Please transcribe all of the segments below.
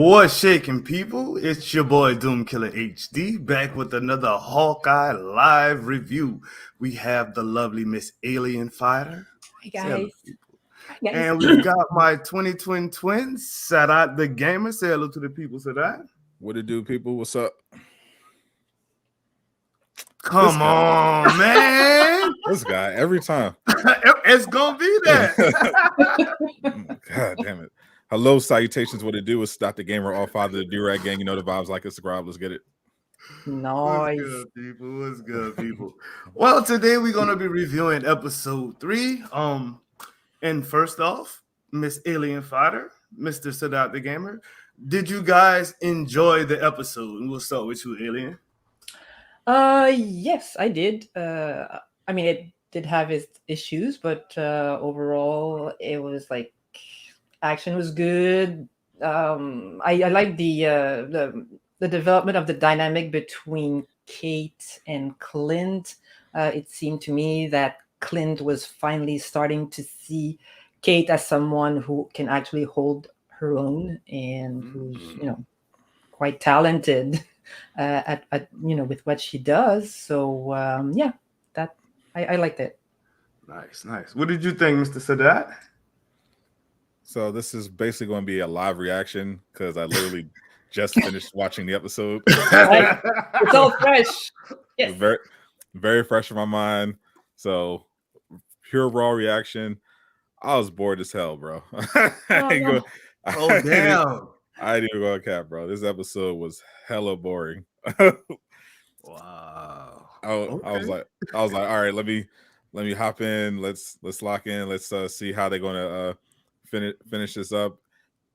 What's shaking, people? It's your boy Doomkiller HD back with another Hawkeye live review. We have the lovely Miss Alien Fighter. Hi Say hello, guys. people. Hi guys. And we've got my 2020 twins, Sadot the Gamer. Say hello to the people, Sadot. What it do, people? What's up? Come on, man. This guy, every time. It's going to be that. God damn it. Hello, salutations. What it do? It's Dr. Gamer, all father, the Do-Rag Gang. You know the vibes, like and subscribe. Let's get it. Nice. What's good, people? What's good, people? Well, today we're going to be reviewing episode 3. And first off, Miss Alien Fighter, Mr. Sadot the Gamer, did you guys enjoy the episode? And we'll start with you, Alien. Yes, I did. I mean, it did have its issues, but overall, it was like action was good. I like the development of the dynamic between Kate and Clint. It seemed to me that Clint was finally starting to see Kate as someone who can actually hold her own and who's quite talented at with what she does. So yeah, that I liked it. Nice. What did you think, Mr. Sadot? So this is basically going to be a live reaction because I literally just finished watching the episode. Right? It's all fresh. Yes. Very, very fresh in my mind. So pure raw reaction. I was bored as hell, bro. Damn. I didn't even go to cap, bro. This episode was hella boring. Wow. I was like, all right, let me hop in. Let's lock in. Let's see how they're gonna finish this up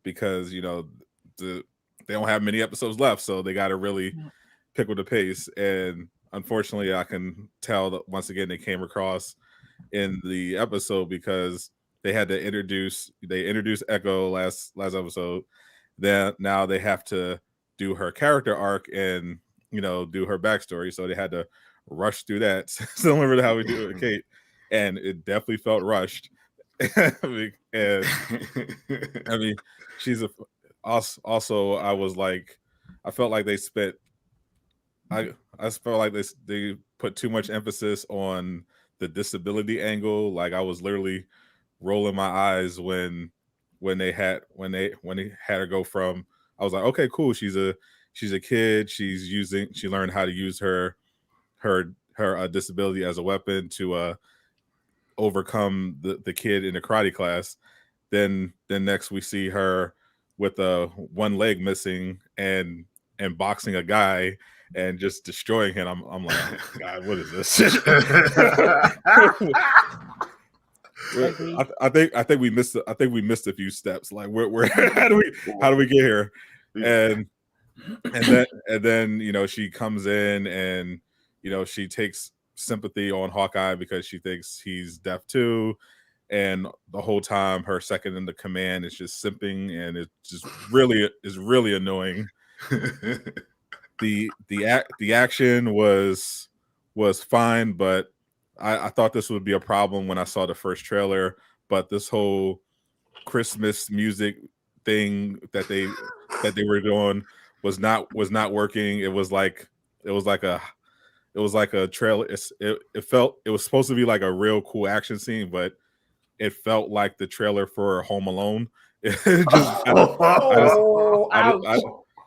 because they don't have many episodes left, so they got to really pick with the pace. And unfortunately, I can tell that once again they came across in the episode because they had to introduce Echo last episode. Then now they have to do her character arc and do her backstory, so they had to rush through that similar to how we do it with Kate, and it definitely felt rushed. And I mean, she's also I was like, I felt like they spent I felt like they put too much emphasis on the disability angle. Like I was literally rolling my eyes when they had her go from, I was like, okay, cool, she's a kid, she learned how to use her disability as a weapon to overcome the kid in the karate class. Then next we see her with one leg missing and boxing a guy and just destroying him. I'm like, oh, God, what is this? I think we missed a few steps. Like where how do we get here? And then she comes in and she takes sympathy on Hawkeye because she thinks he's deaf too, and the whole time her second in the command is just simping, and it just really is really annoying. The action was fine, but I thought this would be a problem when I saw the first trailer. But this whole Christmas music thing that they were doing was not working. It was like a trailer. It was supposed to be like a real cool action scene, but it felt like the trailer for Home Alone. I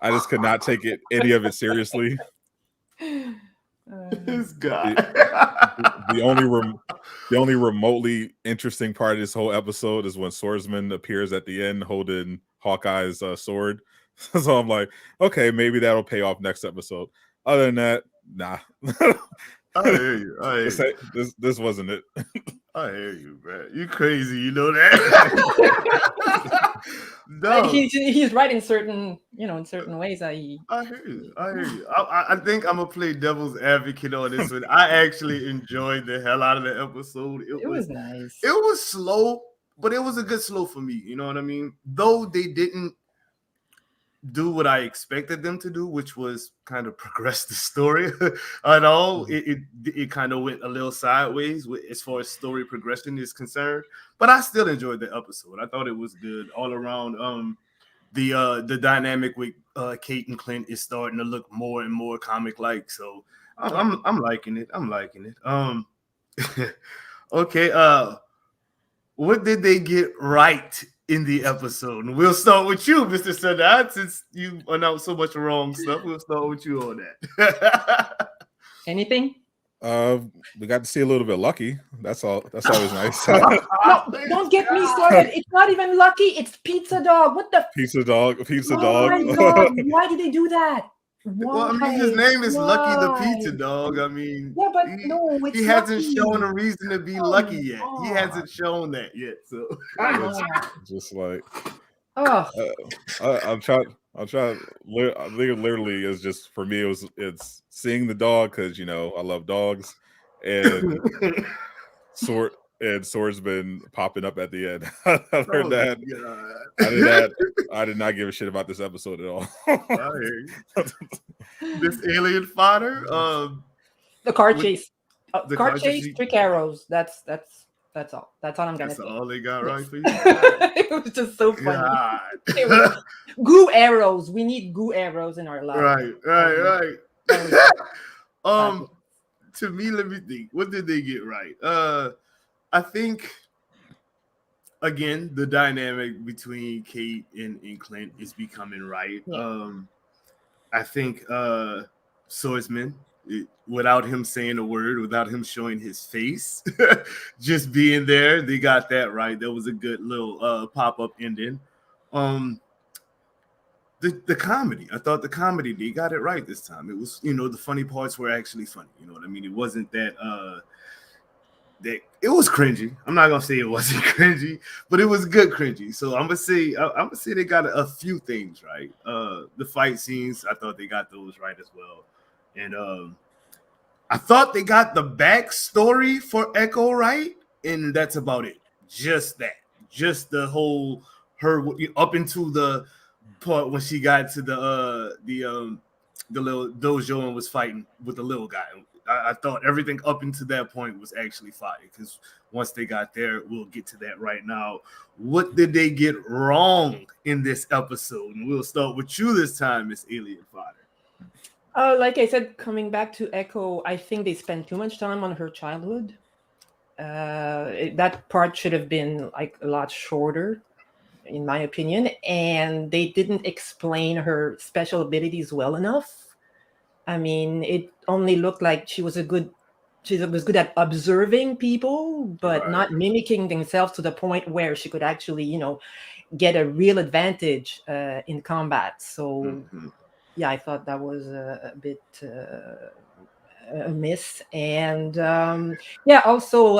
just could not take any of it seriously. This guy. The only remotely interesting part of this whole episode is when Swordsman appears at the end holding Hawkeye's sword. So I'm like, okay, maybe that'll pay off next episode. Other than that, nah. I hear you. This wasn't it. I hear you, man. You crazy, you know that? No. He's right in certain ways. I hear you. I think I'm gonna play devil's advocate on this one. I actually enjoyed the hell out of the episode. It was nice. It was slow, but it was a good slow for me. You know what I mean? Though they didn't do what I expected them to do, which was kind of progress the story at all. It kind of went a little sideways as far as story progression is concerned, but I still enjoyed the episode. I thought it was good all around. the dynamic with Kate and Clint is starting to look more and more comic like. So I'm liking it. I'm liking it. Okay. What did they get right in the episode? And we'll start with you, Mr. Sadot, since you announced so much wrong stuff. We'll start with you on that. Anything? We got to see a little bit of Lucky. That's all. That's always nice. No, don't get me started. It's not even Lucky. It's Pizza Dog. What the? Pizza Dog. Pizza Oh Dog. my God! Why did they do that? Well, I mean, his name is Lucky the Pizza Dog. I mean, yeah, but no, it's he hasn't Lucky. shown a reason to be lucky yet. God. He hasn't shown that yet. So It's just like Oh, I'm trying. I think literally is just for me. It's seeing the dog because I love dogs, and Sword's been popping up at the end. I heard that. God. I did not give a shit about this episode at all. I hear you. This alien fodder. the car chase. the Car car chase, chase- 3 arrows. That's all. That's all I'm gonna That's say. all they got right for you. It was just so funny. God. It was goo arrows. We need goo arrows in our lives. Right. That To me, let me think. What did they get right? I think again the dynamic between Kate and Clint is becoming right. Yeah. I think Swordsman, without him saying a word, without him showing his face, just being there, they got that right. That was a good little pop-up ending. The comedy, I thought the comedy, they got it right this time. It was, the funny parts were actually funny. You know what I mean? It wasn't that it was cringy. I'm not gonna say it wasn't cringy, but it was good cringy. So I'm gonna say they got a few things right. The fight scenes, I thought they got those right as well, and I thought they got the backstory for Echo right, and that's about it. Just that, just the whole her up into the part when she got to the little dojo and was fighting with the little guy. I thought everything up into that point was actually fire, because once they got there, we'll get to that right now. What did they get wrong in this episode? And we'll start with you this time, Miss Alien Fodder. Like I said, coming back to Echo, I think they spent too much time on her childhood. That part should have been like a lot shorter, in my opinion, and they didn't explain her special abilities well enough. I mean, it only looked like she was good at observing people, but Right. not mimicking themselves to the point where she could actually, get a real advantage in combat. So, yeah, I thought that was a bit a miss. And also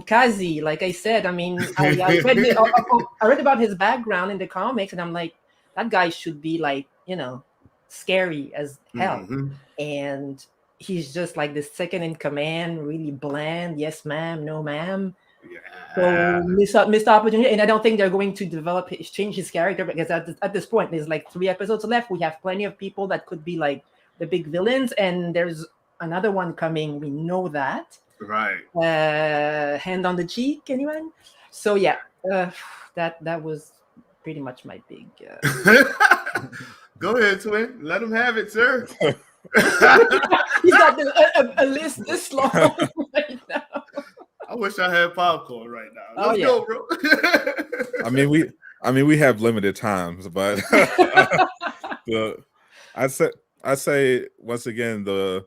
Kazi, like I said, I mean, I read about his background in the comics, and I'm like, that guy should be like, scary as hell. And he's just like the second in command, really bland. Yes, ma'am. No, ma'am. So missed opportunity, and I don't think they're going to change his character, because at this point there's like 3 episodes left. We have plenty of people that could be like the big villains, and there's another one coming. We know that. Right. Hand on the cheek, anyone? So yeah, that was pretty much my big. Go ahead, Twin. Let him have it, sir. He's got a list this long right now. I wish I had popcorn right now. Oh, Let's go, bro. I mean, we have limited times, but I say once again, the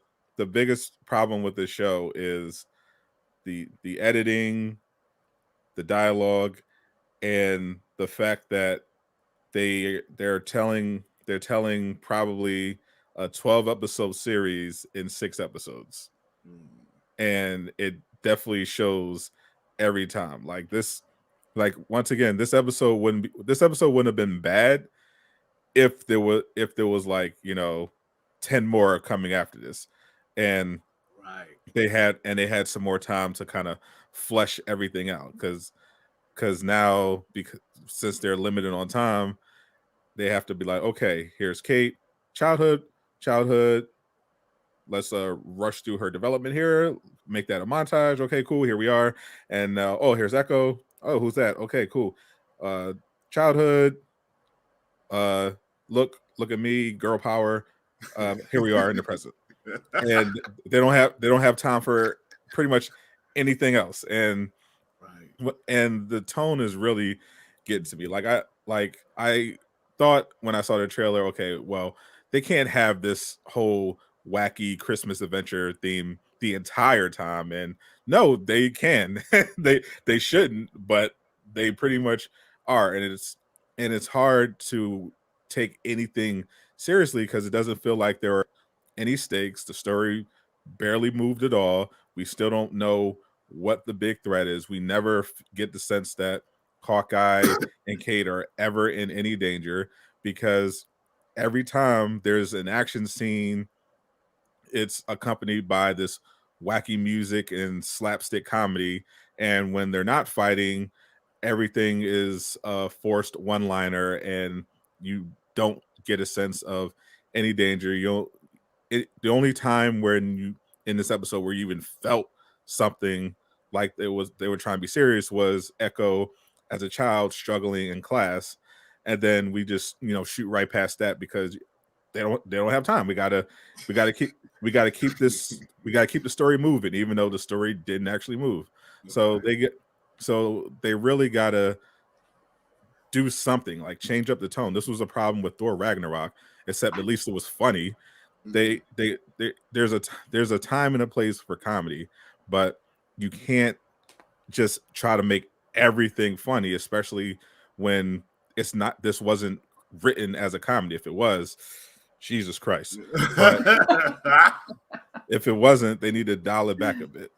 biggest problem with this show is the editing, the dialogue, and the fact that they're telling probably a 12 episode series in 6 episodes, and it definitely shows every time. Like this, like once again, this episode wouldn't have been bad if there was like 10 more coming after this, and Right. they had some more time to kind of flesh everything out, because now, because since they're limited on time, they have to be like, okay, here's Kate, childhood. Let's rush through her development here, make that a montage. Okay, cool. Here we are. And here's Echo. Oh, who's that? Okay, cool. Childhood, look at me, girl power. Here we are in the present, and they don't have time for pretty much anything else. And the tone is really getting to me. I thought when I saw the trailer, okay, well, they can't have this whole wacky Christmas adventure theme the entire time. And no, they can. they shouldn't, but they pretty much are. And it's hard to take anything seriously because it doesn't feel like there are any stakes. The story barely moved at all. We still don't know what the big threat is. We never get the sense that Hawkeye and Kate are ever in any danger because every time there's an action scene, it's accompanied by this wacky music and slapstick comedy. And when they're not fighting, everything is a forced one-liner, and you don't get a sense of any danger. The only time when you in this episode where you even felt something like they were trying to be serious was Echo as a child struggling in class, and then we just shoot right past that because they don't have time. We gotta keep the story moving, even though the story didn't actually move. So they really gotta do something, like change up the tone. This was a problem with Thor Ragnarok, except at least it was funny. There's a time and a place for comedy, but you can't just try to make everything funny, especially when this wasn't written as a comedy. If it was, Jesus Christ. But if it wasn't, they need to dial it back a bit.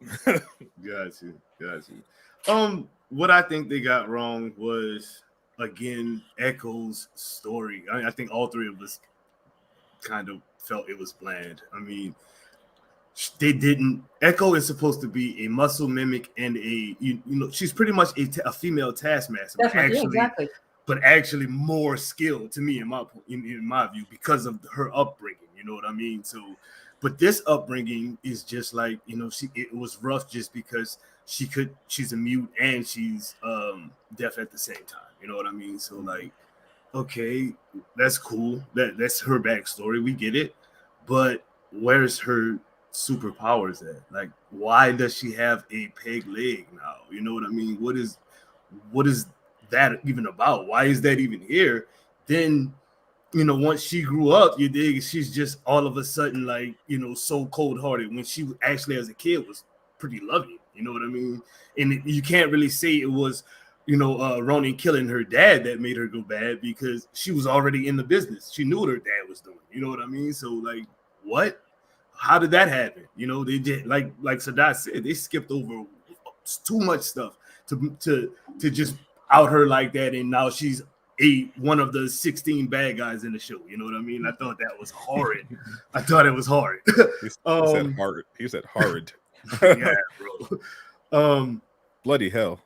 Got you. What I think they got wrong was, again, Echo's story. I think all three of us kind of felt it was bland. I mean, they didn't. Echo is supposed to be a muscle mimic and she's pretty much a female taskmaster, but actually more skilled to me in my view because of her upbringing. You know what I mean? So, but this upbringing is just like it was rough just because she's a mute and she's deaf at the same time. You know what I mean? So like, okay, that's cool. That's her backstory. We get it, but where's her superpowers at? Like, why does she have a peg leg now? You know what I mean? What is that even about? Why is that even here? Then once she grew up, you dig, she's just all of a sudden like so cold-hearted when she actually as a kid was pretty loving. You know what I mean? And you can't really say it was Ronin killing her dad that made her go bad because she was already in the business. She knew what her dad was doing. You know what I mean? So like, what? How did that happen? They did like Sadot said, they skipped over too much stuff to just out her like that, and now she's one of the 16 bad guys in the show. You know what I mean? I thought that was horrid. I thought it was horrid. He said horrid. He said horrid. Yeah, bro. Bloody hell.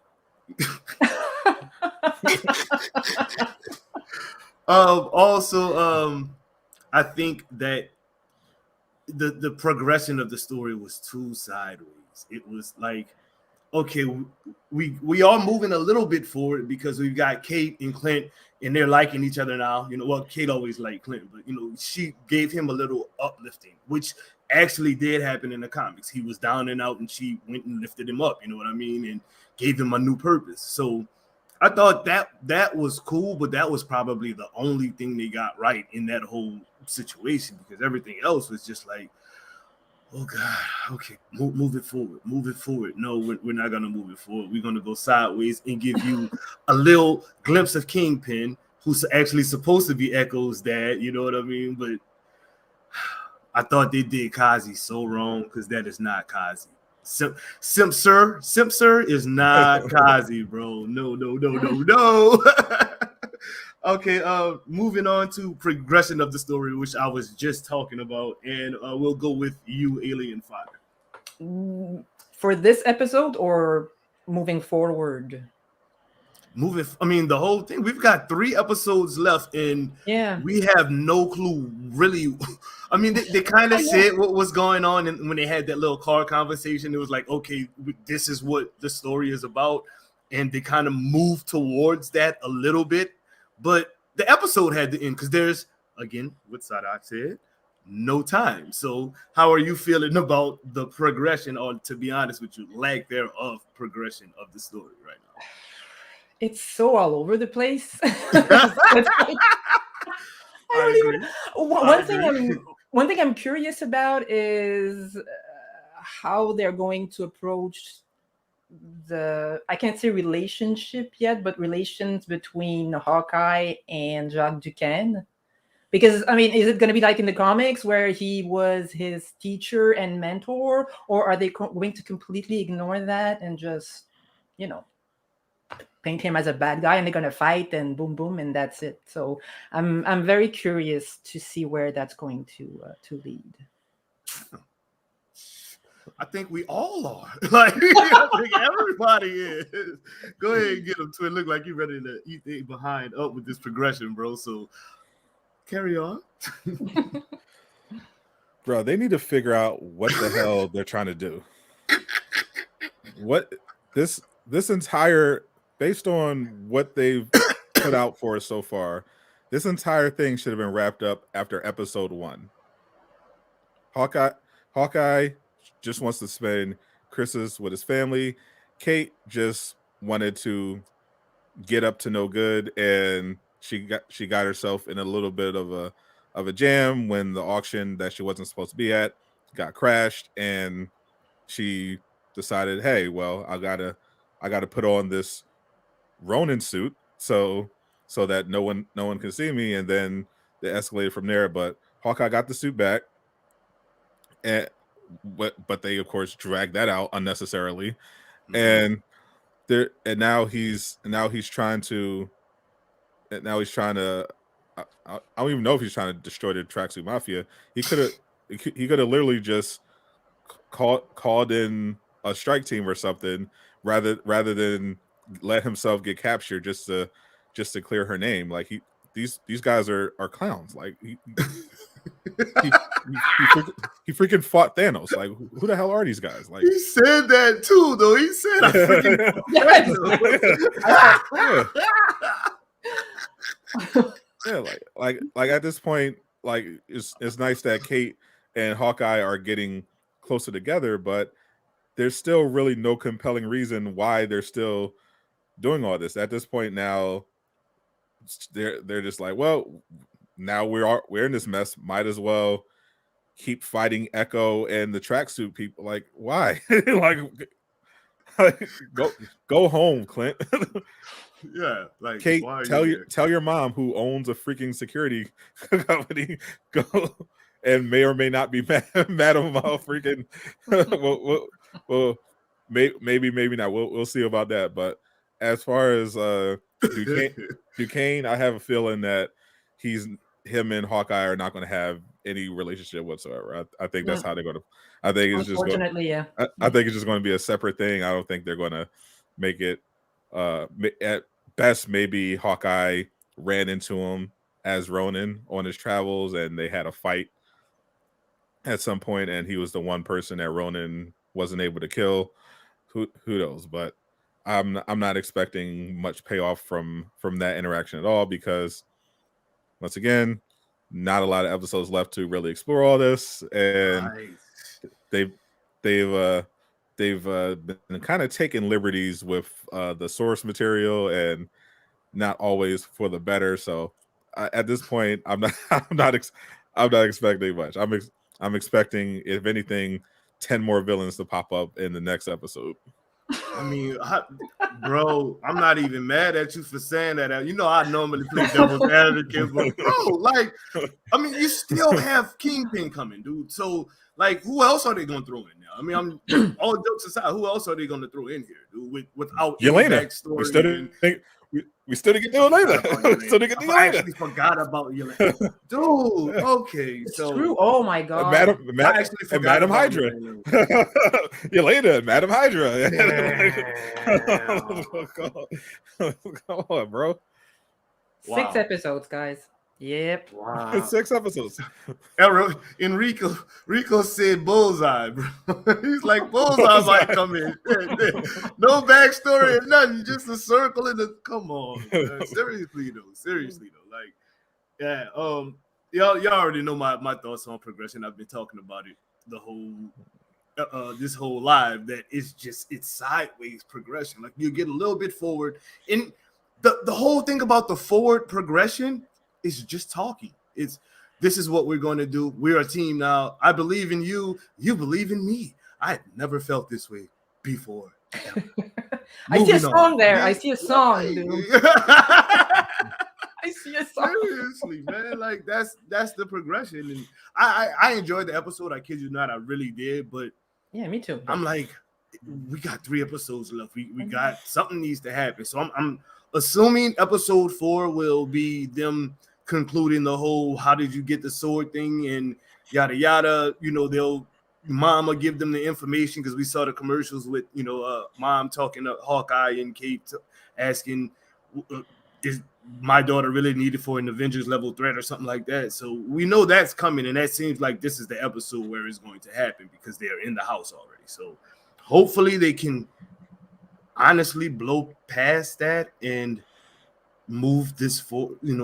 Also, I think that the progression of the story was too sideways. It was like, okay, we are moving a little bit forward because we've got Kate and Clint and they're liking each other now. Well, Kate always liked Clint, but she gave him a little uplifting, which actually did happen in the comics. He was down and out and she went and lifted him up, you know what I mean, and gave him a new purpose. So I thought that was cool, but that was probably the only thing they got right in that whole situation, because everything else was just like, oh God, okay, move it forward. No, we're not gonna move it forward. We're gonna go sideways and give you a little glimpse of Kingpin, who's actually supposed to be Echo's dad. You know what I mean? But I thought they did Kazi so wrong, because that is not Kazi. Simp sir is not Kazi, bro. No. Okay, moving on to progression of the story, which I was just talking about, and we'll go with you, Alien Fodder. For this episode or moving forward? The whole thing. We've got 3 episodes left, and we have no clue, really. I mean, they kind of said what was going on, and when they had that little car conversation, it was like, okay, this is what the story is about, and they kind of moved towards that a little bit. But the episode had to end because there's, again, what Sadot said, no time. So how are you feeling about the progression, or to be honest with you, lack thereof progression of the story right now? It's so all over the place. I I don't agree. even. One thing I'm curious about is how they're going to approach I can't say relationship yet, but relations between Hawkeye and Jacques Duquesne. Because I mean, is it going to be like in the comics where he was his teacher and mentor, or are they going to completely ignore that and just, you know, paint him as a bad guy and they're gonna fight and boom boom and that's it? So I'm very curious to see where that's going to lead. I think we all are. Like, I think everybody is. Go ahead and get him to it. Look like you're ready to eat the behind up with this progression, bro. So carry on. Bro, they need to figure out what the hell they're trying to do. What this entire, based on what they've put out for us so far, this entire thing should have been wrapped up after episode 1. Hawkeye just wants to spend Christmas with his family. Kate just wanted to get up to no good, and she got herself in a little bit of a jam when the auction that she wasn't supposed to be at got crashed, and she decided, hey, well, I gotta put on this Ronin suit so that no one can see me, and then they escalated from there. But Hawkeye got the suit back, and but they of course dragged that out unnecessarily, and now he's trying to I don't even know if he's trying to destroy the Tracksuit Mafia. He could have literally just called in a strike team or something rather than let himself get captured just to clear her name. Like these guys are clowns. Like he freaking fought Thanos. Like, who the hell are these guys? Like, he said that too, though. He said, "I freaking like at this point, like it's nice that Kate and Hawkeye are getting closer together, but there's still really no compelling reason why they're still doing all this. At this point now, they're just like, well, now we're in this mess. Might as well keep fighting Echo and the tracksuit people. Like, why? like go home, Clint. Yeah, like Kate, tell your mom, who owns a freaking security company, go and may or may not be mad about freaking. well, maybe not. We'll see about that. But as far as Duquesne, I have a feeling that him and Hawkeye are not going to have any relationship whatsoever. I think that's how they're going to. I think it's just unfortunately, yeah. I think it's just going to be a separate thing. I don't think they're going to make it. At best, maybe Hawkeye ran into him as Ronin on his travels, and they had a fight at some point, and he was the one person that Ronin wasn't able to kill. Who knows? But I'm not expecting much payoff from that interaction at all, because once again, not a lot of episodes left to really explore all this, and they've been kind of taking liberties with the source material, and not always for the better. So at this point, I'm not expecting much. I'm expecting, if anything, 10 more villains to pop up in the next episode. I mean, bro, I'm not even mad at you for saying that. You know, I normally play devil's advocate, but bro, like, I mean, you still have Kingpin coming, dude. So, like, who else are they going to throw in there? I mean, all jokes aside, who else are they going to throw in here, dude? Without Yelena. We still didn't get to Yelena. I actually forgot about Yelena. Dude, okay. So true. Oh my god. Madam Hydra. Yelena, Madam Hydra. Come on, bro. 6 episodes, guys. Yep. Wow. 6 episodes. Rico said bullseye, bro. He's like bullseye might come in. No backstory or nothing, just a circle and a come on, man. Seriously though. Like, yeah, y'all already know my thoughts on progression. I've been talking about it the whole this whole live, that it's sideways progression. Like you get a little bit forward. And the whole thing about the forward progression is just talking. This is what we're going to do. We're a team now. I believe in you. You believe in me. I had never felt this way before. I see a song there. I see a song, dude. I see a song. Seriously, man. Like that's the progression. And I enjoyed the episode. I kid you not, I really did. But yeah, me too. I'm like, we got 3 episodes left. We got something needs to happen. So I'm assuming episode 4 will be them concluding the whole how did you get the sword thing and yada yada. You know, mom will give them the information, because we saw the commercials with mom talking to Hawkeye and Kate asking is my daughter really needed for an Avengers level threat or something like that. So we know that's coming, and that seems like this is the episode where it's going to happen because they're in the house already. So hopefully they can honestly blow past that and move this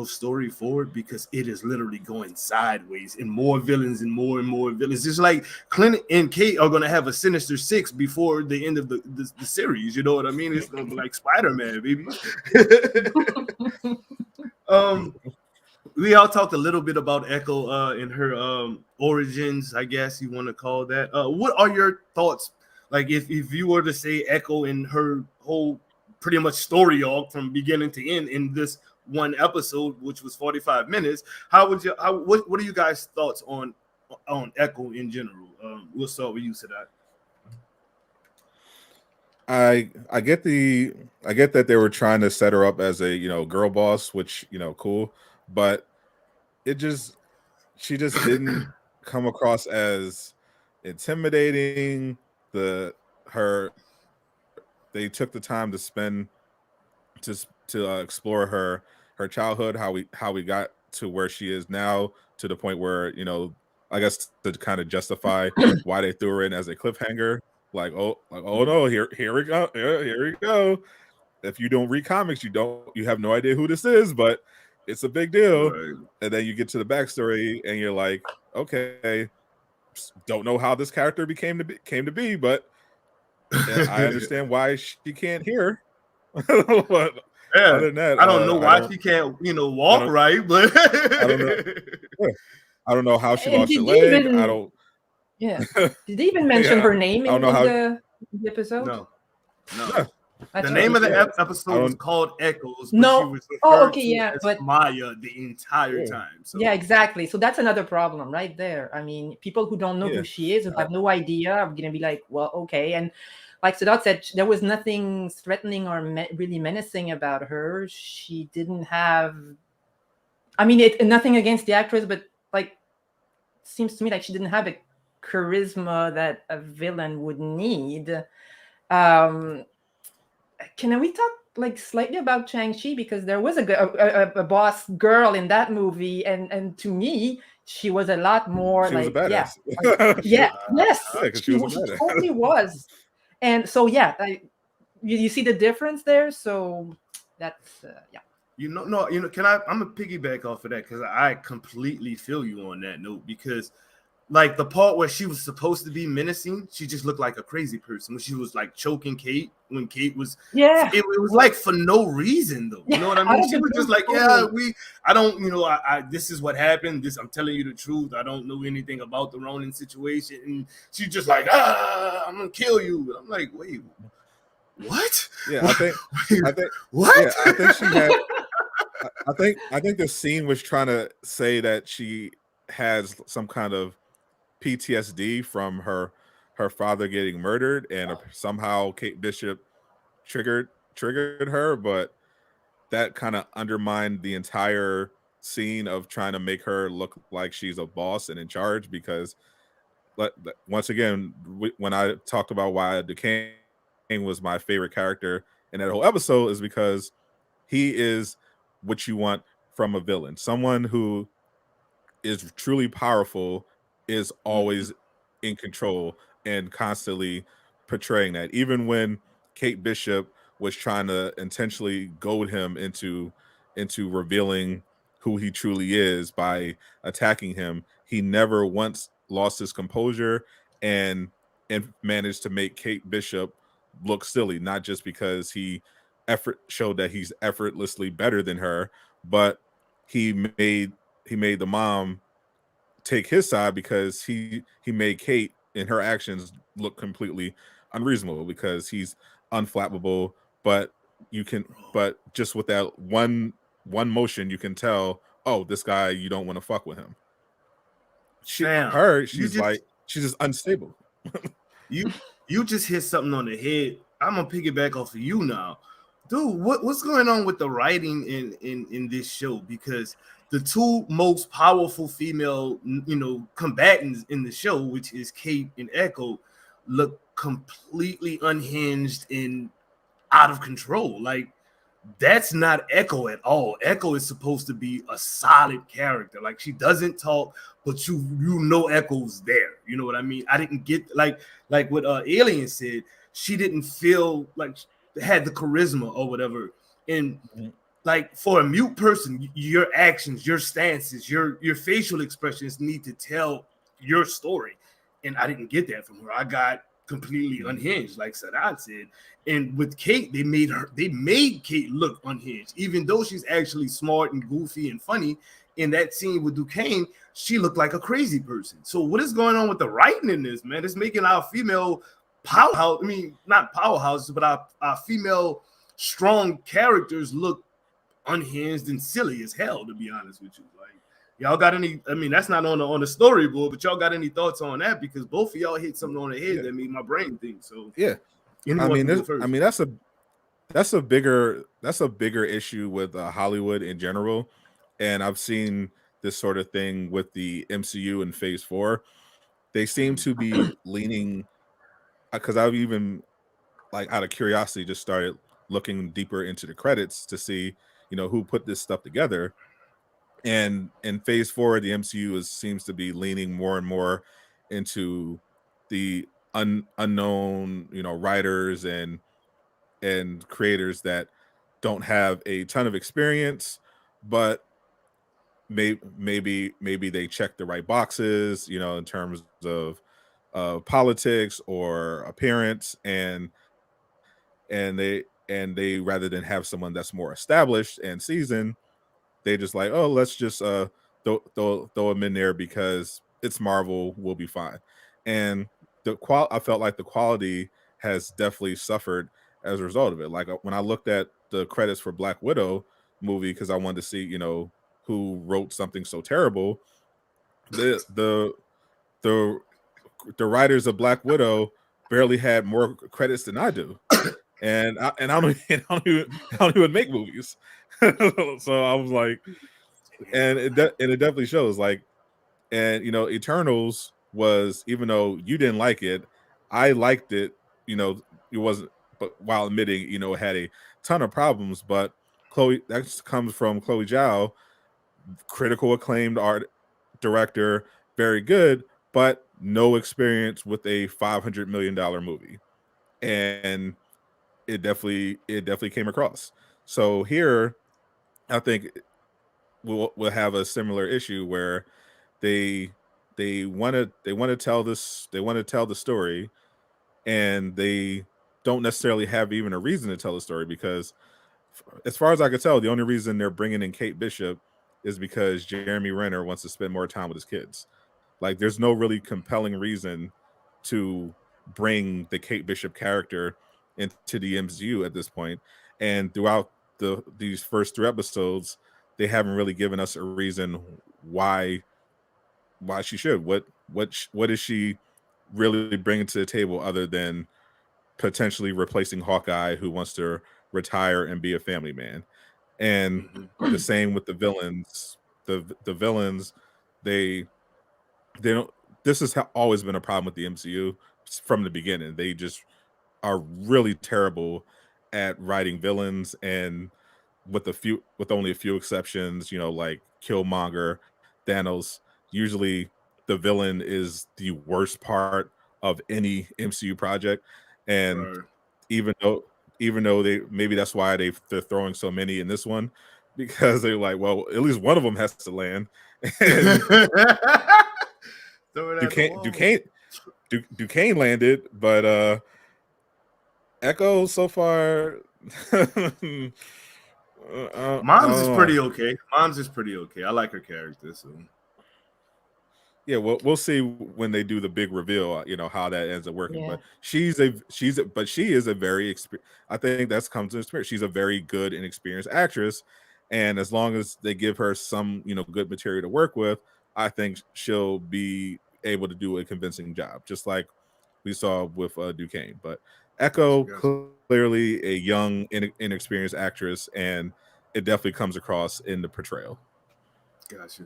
story forward, because it is literally going sideways and more villains and more villains. Just like Clint and Kate are going to have a Sinister Six before the end of the series. You know what I mean? It's going to be like Spider-Man, baby. We all talked a little bit about Echo and her origins, I guess you want to call that. What are your thoughts? Like if you were to say Echo and her whole pretty much story arc from beginning to end in this one episode, which was 45 minutes, what are you guys' thoughts on Echo in general? We'll start with you, Sadot. I get that they were trying to set her up as a girl boss, which cool, but she just didn't come across as intimidating. They took the time to spend to explore her childhood, how we got to where she is now, to the point where I guess to kind of justify why they threw her in as a cliffhanger. Like oh no, here we go, here we go. If you don't read comics, you have no idea who this is, but it's a big deal. Right. And then you get to the backstory, and you're like, okay, don't know how this character came to be, but I understand why she can't hear. But yeah, other than that, I don't know why she can't, walk right, but I don't know. I don't know how she lost her leg. I don't. Yeah. Did they even mention her name in the episode? No. The name of the episode was called Echoes. But no. She was referred to as but Maya the entire time. So. Yeah, exactly. So that's another problem right there. I mean, people who don't know who she is, who have no idea, are going to be like, well, okay. And like Sadot said, there was nothing threatening or really menacing about her. She didn't have, I mean, nothing against the actress, but like, seems to me like she didn't have a charisma that a villain would need. Can we talk like slightly about Shang-Chi, because there was a boss girl in that movie, and to me she was a lot more she like was a badass. She totally was. And so you see the difference there. So that's can I'm gonna piggyback off of that, because I completely feel you on that note, because like the part where she was supposed to be menacing, she just looked like a crazy person when she was like choking Kate, when Kate was it was like for no reason though. You know what I mean? She was just like, this is what happened. I'm telling you the truth. I don't know anything about the Ronin situation. And she's just like, I'm gonna kill you. I'm like, wait, what? Yeah, I think what? Yeah, I think she had I think the scene was trying to say that she has some kind of PTSD from her father getting murdered, and somehow Kate Bishop triggered her, but that kind of undermined the entire scene of trying to make her look like she's a boss and in charge, because once again, when I talked about why Duquesne was my favorite character in that whole episode, is because he is what you want from a villain. Someone who is truly powerful is Mhm. always in control and constantly portraying that. Even when Kate Bishop was trying to intentionally goad him into revealing who he truly is by attacking him, he never once lost his composure and and managed to make Kate Bishop look silly, not just because he showed that he's effortlessly better than her, but he made he made the mom take his side because he made Kate and her actions look completely unreasonable because he's unflappable, but you can but just with that one motion you can tell, oh, this guy, you don't want to fuck with him. She Fam, her you she's just like she's just unstable. you you just hit something on the head. I'm gonna piggyback off of you now, dude. What's going on with the writing in this show? Because the two most powerful female, combatants in the show, which is Kate and Echo, look completely unhinged and out of control. Like, that's not Echo at all. Echo is supposed to be a solid character. Like, she doesn't talk, but you know Echo's there. You know what I mean? I didn't get like what Alien said. She didn't feel like she had the charisma or whatever. And like, for a mute person, your actions, your stances, your facial expressions need to tell your story. And I didn't get that from her. I got completely unhinged, like Sadot said. And with Kate, they made Kate look unhinged, even though she's actually smart and goofy and funny. In that scene with Duquesne, she looked like a crazy person. So what is going on with the writing in this, man? It's making our female powerhouse, I mean, not powerhouses, but our female strong characters look unhinged and silly as hell, to be honest with you. Like, y'all got any? I mean, that's not on the storyboard, but y'all got any thoughts on that? Because both of y'all hit something on the head that made my brain think. So, Yeah. anyone can go first. I mean, that's a bigger issue with Hollywood in general, and I've seen this sort of thing with the MCU in Phase 4. They seem to be leaning because I've even, like, out of curiosity, just started looking deeper into the credits to see, who put this stuff together. And in Phase 4, the MCU seems to be leaning more and more into the unknown, writers and creators that don't have a ton of experience, but maybe they check the right boxes, in terms of politics or appearance, and they rather than have someone that's more established and seasoned, they just like, oh, let's just throw them in there because it's Marvel, we'll be fine. And I felt like the quality has definitely suffered as a result of it. Like, when I looked at the credits for Black Widow movie, because I wanted to see, who wrote something so terrible, the the the the writers of Black Widow barely had more credits than I do, and I don't I don't even make movies. So I was like, and it definitely shows. Like, and Eternals was, even though you didn't like it, I liked it. It wasn't, but while admitting, it had a ton of problems. But that comes from Chloe Zhao, critical acclaimed art director, very good, but no experience with a $500 million movie, and it definitely came across. So here, I think we'll have a similar issue where they they want to tell the story, and they don't necessarily have even a reason to tell the story, because as far as I could tell, the only reason they're bringing in Kate Bishop is because Jeremy Renner wants to spend more time with his kids. Like, there's no really compelling reason to bring the Kate Bishop character into the MCU at this point. And throughout these first 3 episodes, they haven't really given us a reason why she should. What is she really bringing to the table other than potentially replacing Hawkeye, who wants to retire and be a family man? And the same with the villains. The villains, they they don't. This has always been a problem with the MCU from the beginning. They just are really terrible at writing villains, and with only a few exceptions, like Killmonger, Thanos, usually the villain is the worst part of any MCU project. And Right. even though they, maybe that's why they're throwing so many in this one, because they're like, well, at least one of them has to land. And Throw it at the Duquesne wall. Duquesne Duquesne landed, but Echo so far. Mom's is pretty okay. Mom's is pretty okay. I like her character. So yeah, we'll see when they do the big reveal. How that ends up working. Yeah. But she is a very I think that's comes to experience. She's a very good and experienced actress, and as long as they give her some good material to work with, I think she'll be able to do a convincing job, just like we saw with Duquesne. But Echo, Gotcha. clearly a young, inexperienced actress, and it definitely comes across in the portrayal. Gotcha.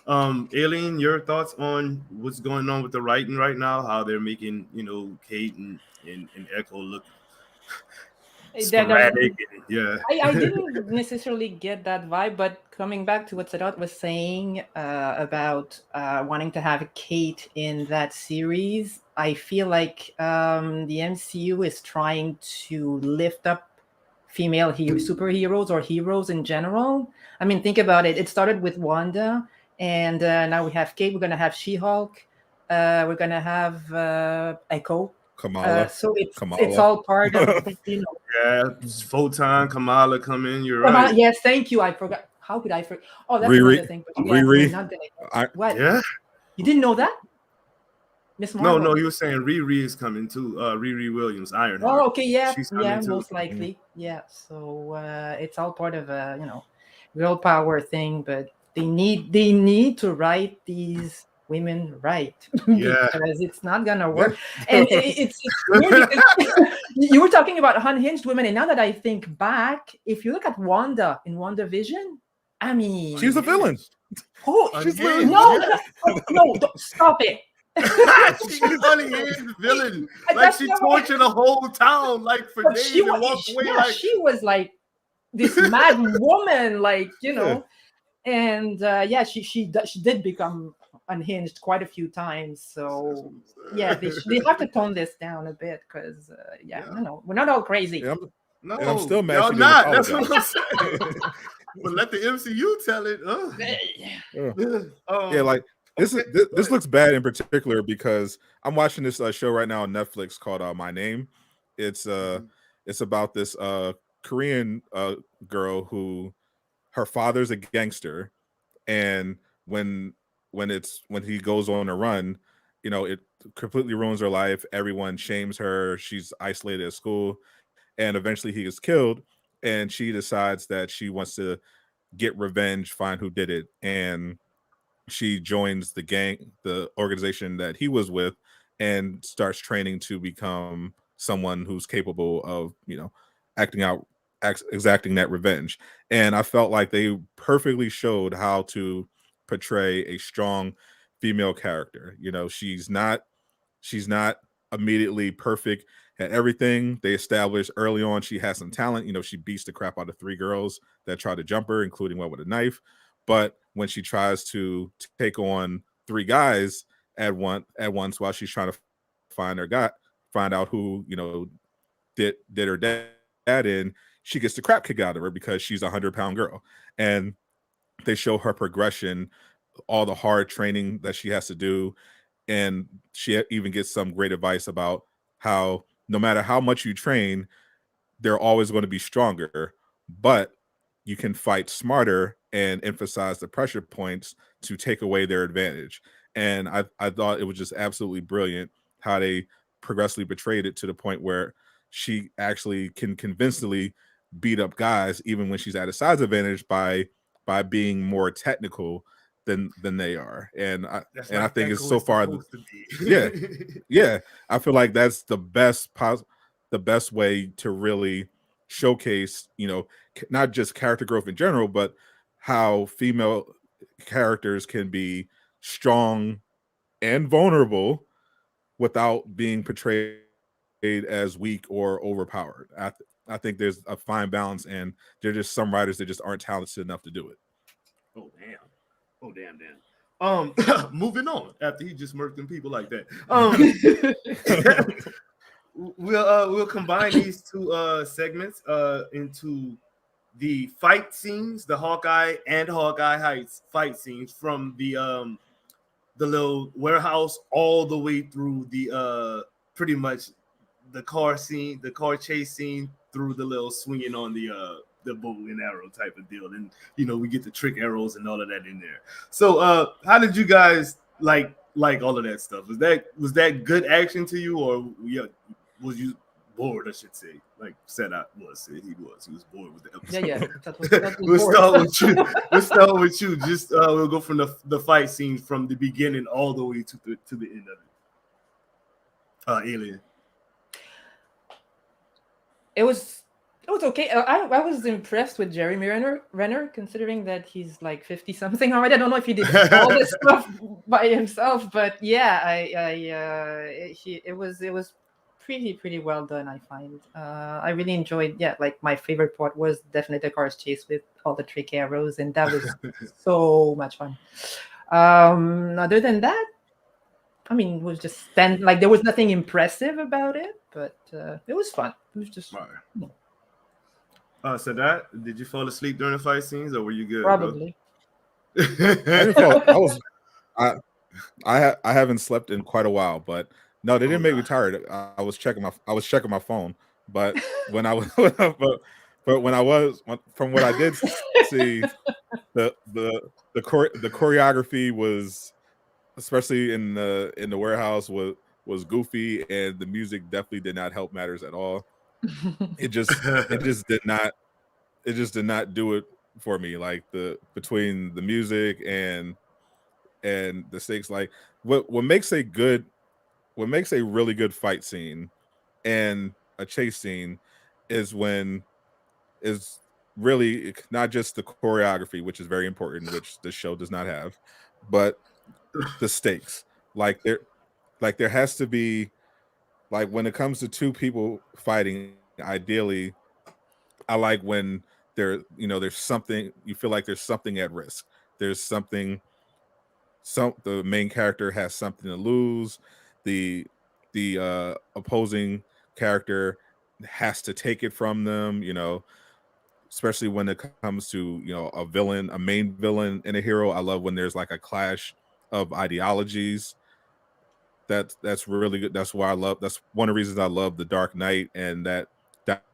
Alien, your thoughts on what's going on with the writing right now? How they're making, Kate and Echo look sporadic. And, yeah. I didn't necessarily get that vibe, but coming back to what Sadot was saying about wanting to have Kate in that series, I feel like the MCU is trying to lift up female superheroes or heroes in general. I mean, think about it. It started with Wanda, and now we have Kate. We're going to have She-Hulk. We're going to have Echo. Kamala. So it's all part of Yeah, Photon, Kamala come in. You're right. Yes, thank you. I forgot. How could I forget? Oh, that's Riri. another thing. But yeah, we're not gonna. What? Yeah. You didn't know that, Miss Marvel? No, he was saying Riri is coming too. Riri Williams, Ironheart. Oh, okay, yeah, She's coming too. most likely, yeah. So it's all part of a real power thing, but they need to write these women right Yeah. because it's not gonna work. And it's weird because you were talking about unhinged women, and now that I think back, if you look at Wanda in WandaVision, I mean, she's a villain. Oh, She's no, stop it. She's an unhinged villain. Like she tortured the whole town like for days and walked away like she was like this mad woman, like and she did become unhinged quite a few times. So yeah, they have to tone this down a bit because we're not all crazy. Yeah, no, and I'm still mad. Y'all not. That's what I'm saying. But let the MCU tell it. Yeah, like this looks bad in particular because I'm watching this show right now on Netflix called My Name. It's about this Korean girl who her father's a gangster, and when he goes on a run, it completely ruins her life. Everyone shames her. She's isolated at school, and eventually he gets killed. And she decides that she wants to get revenge, find who did it, and she joins the organization that he was with, and starts training to become someone who's capable of, exacting that revenge. And I felt like they perfectly showed how to portray a strong female character. She's not immediately perfect at everything. They established early on she has some talent. She beats the crap out of 3 girls that try to jump her, including one with a knife. But when she tries to take on 3 guys at once while she's trying to find out who did her dad in, she gets the crap kicked out of her because she's a 100-pound girl. And they show her progression, all the hard training that she has to do, and she even gets some great advice about how no matter how much you train, they're always going to be stronger, but you can fight smarter and emphasize the pressure points to take away their advantage. And I thought it was just absolutely brilliant how they progressively portrayed it to the point where she actually can convincingly beat up guys even when she's at a size advantage by being more technical than they are. And I think it's so far yeah, I feel like that's the best way to really showcase, not just character growth in general, but how female characters can be strong and vulnerable without being portrayed as weak or overpowered. I think there's a fine balance, and there are just some writers that just aren't talented enough to do it. Oh damn. Oh damn. Moving on after he just murked them people like that. We'll combine these two segments into the fight scenes, the Hawkeye and Hawkeye Heights fight scenes from the little warehouse all the way through the pretty much the car scene, the car chase scene through the little swinging on the bow and arrow type of deal. And we get the trick arrows and all of that in there. So how did you guys like all of that stuff? Was that good action to you, or was you bored, I should say? Like Sadot was. He was bored with the episode. Yeah. That was We'll bored. start with you. We'll start with you. Just we'll go from the fight scene from the beginning all the way to the end of it. Alien. It was okay. I was impressed with Jeremy Renner, considering that he's like 50 something already. I don't know if he did all this stuff by himself, but yeah, it was pretty well done, I find. I really enjoyed. Yeah, like my favorite part was definitely the cars chase with all the trick arrows, and that was so much fun. Other than that, I mean, it was just like there was nothing impressive about it, but it was fun. It was just Sadot, did you fall asleep during the fight scenes, or were you good? probably. I haven't slept in quite a while, but no, they didn't make me tired. I was checking my phone, but when I was from what I did see, the choreography was, especially in the warehouse, was goofy, and the music definitely did not help matters at all. It just did not do it for me. Like between the music and the stakes, like what makes a really good fight scene and a chase scene is really not just the choreography, which is very important, which the show does not have, but the stakes. Like there has to be, like when it comes to two people fighting, ideally, I like when there's something, you feel like there's something at risk. There's something, the main character has something to lose. The opposing character has to take it from them, especially when it comes to, a main villain and a hero. I love when there's like a clash of ideologies. That's really good. That's one of the reasons I love The Dark Knight, and that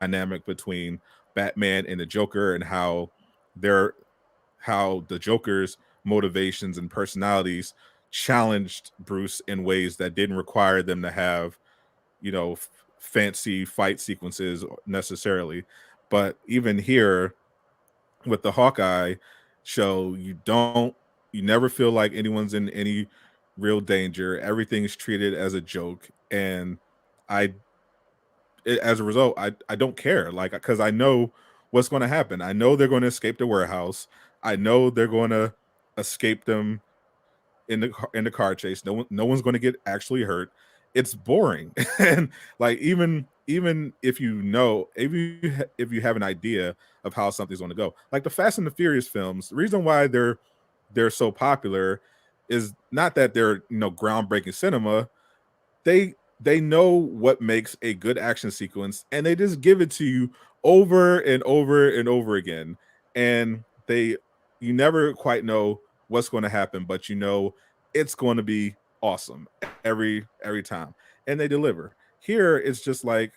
dynamic between Batman and the Joker, and how the Joker's motivations and personalities challenged Bruce in ways that didn't require them to have, fancy fight sequences necessarily. But even here with the Hawkeye show, you never feel like anyone's in any real danger. Everything's treated as a joke, and as a result, I don't care, like, because I know what's going to happen. I know they're going to escape the warehouse. I know they're going to escape them in the car chase. No one's going to get actually hurt. It's boring. And like even if if you have an idea of how something's going to go, like the Fast and the Furious films, the reason why they're so popular is not that they're groundbreaking cinema. They know what makes a good action sequence, and they just give it to you over and over and over again. And you never quite know what's going to happen, but it's going to be awesome every time, and they deliver. Here it's just like,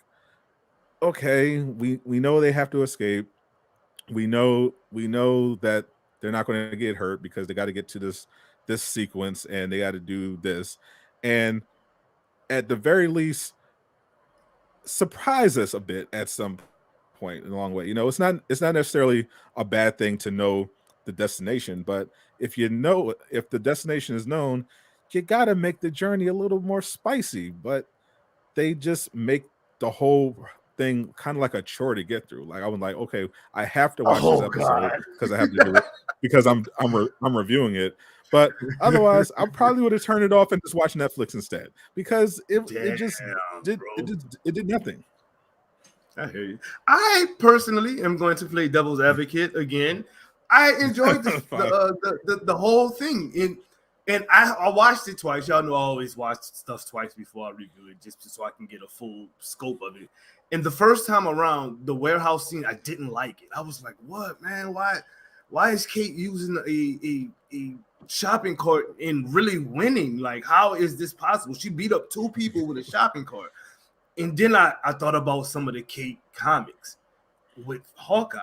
okay, we know they have to escape. We know that they're not going to get hurt because they got to get to this sequence, and they got to do this, and at the very least surprise us a bit at some point along the way. It's not necessarily a bad thing to know the destination, but if the destination is known, you got to make the journey a little more spicy. But they just make the whole thing kind of like a chore to get through. Like I was like, okay, I have to watch this episode because I have to do it because I'm reviewing it. But otherwise, I probably would have turned it off and just watched Netflix instead, because it did nothing. I hear you. I personally am going to play devil's advocate again. I enjoyed the whole thing, and I watched it twice. Y'all know I always watch stuff twice before I review it, just so I can get a full scope of it. And the first time around, the warehouse scene, I didn't like it. I was like, "What, man? Why is Kate using a shopping cart and really winning? Like, how is this possible? She beat up 2 people with a shopping cart." And then I thought about some of the Kate comics with Hawkeye.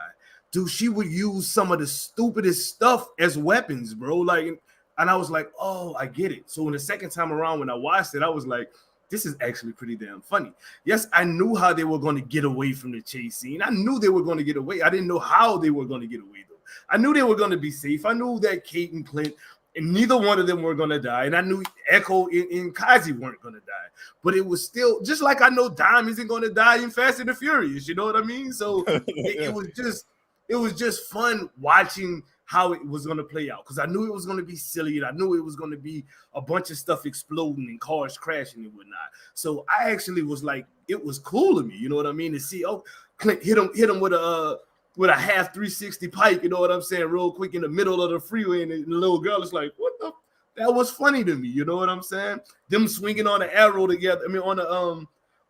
Dude, she would use some of the stupidest stuff as weapons, bro. Like, and I was like, oh, I get it. So when the second time around, when I watched it, I was like, this is actually pretty damn funny. Yes, I knew how they were going to get away from the chase scene. I knew they were going to get away. I didn't know how they were going to get away, though. I knew they were going to be safe. I knew that Kate and Clint, and neither one of them were going to die. And I knew Echo and Kazi weren't going to die. But it was still, just like I know Dime isn't going to die in Fast and the Furious. You know what I mean? So it was just fun watching how it was going to play out, because I knew it was going to be silly, and I knew it was going to be a bunch of stuff exploding and cars crashing and whatnot. So I actually was like, it was cool to me, you know what I mean, to see, oh, Clint hit him with a half 360 pike, you know what I'm saying, real quick in the middle of the freeway, and the little girl is like, what the? That was funny to me, you know what I'm saying? Them swinging on the arrow together,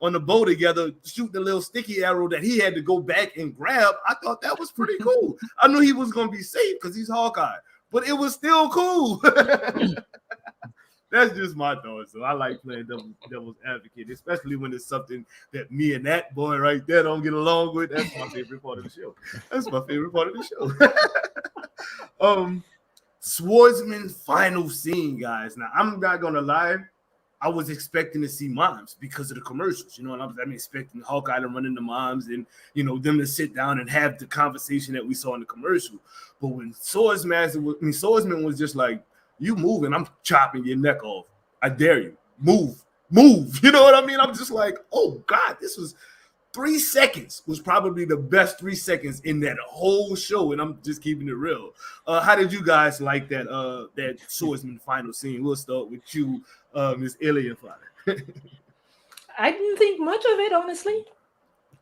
on the bow together, shooting the little sticky arrow that he had to go back and grab. I thought that was pretty cool. I knew he was going to be safe because he's Hawkeye, but it was still cool. That's just my thoughts. So I like playing devil's advocate, especially when it's something that me and that boy right there don't get along with. That's my favorite part of the show. That's my favorite part of the show. Swordsman final scene, guys. Now, I'm not going to lie. I was expecting to see moms because of the commercials, you know, and I'm expecting Hawkeye to run into moms and, you know, them to sit down and have the conversation that we saw in the commercial. But when Swordsman was just like, you move and I'm chopping your neck off. I dare you. Move. You know what I mean? I'm just like, oh God, this was 3 seconds was probably the best 3 seconds in that whole show. And I'm just keeping it real. How did you guys like that Swordsman final scene? We'll start with you, Miss Alien Fodder. I didn't think much of it, honestly.